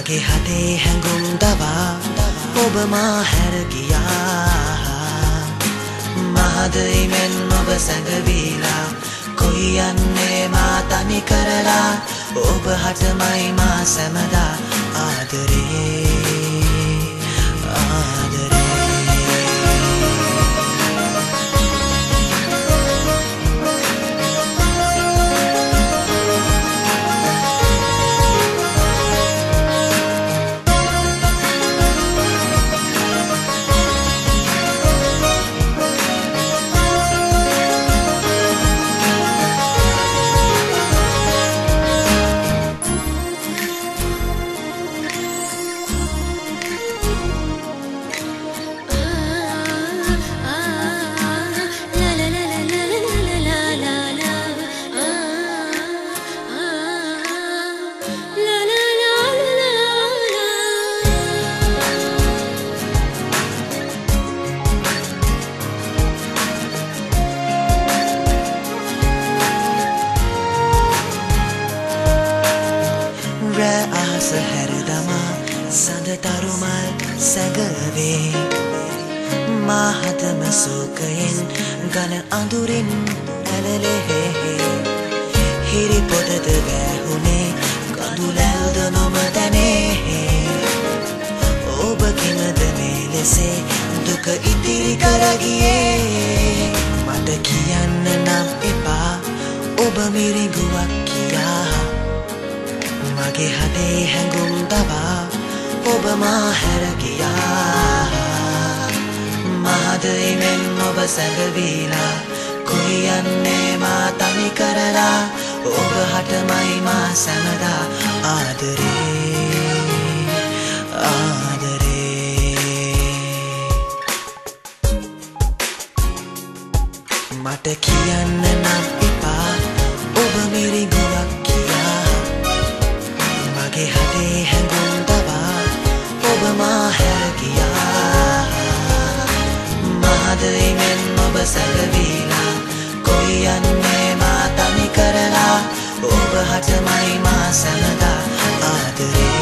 මගේ හදේ හැඟුම් දවා ඔබ මා හැර ගියා මහදයි මෙන් ඔබ සැඟවීලා කොයි යන්නේ මා තනි කරලා ඔබ හටමයි මා සැමදා ආදරේ ahas herdama sandatarumal sagave mahatama sukayen gana andurin alale hiri podada behune kandulelda nomadane oba kimada melese duka itiri karagiye mata kiyanna nam epa oba miringuwak kiya මගේ හදේ හැඟුම් දවා ඔබ මා හැර ගියා මහදයි මෙන් ඔබ සැඟවීලා කොයි යන්නේ මා තනි කරලා ඔබ හටමයි මා සැමදා ආදරේ ආදරේ මට කියන්න නම් එපා ඔබ මිරිඟුවක් මගේ හදේ හැඟුම් දවා ඔබ මා හැර ගියා මහදයි මෙන් ඔබ සැඟවීලා කොයි යන්නේ මා තනි කරලා ඔබ හටමයි මා සැමදා ආදරේ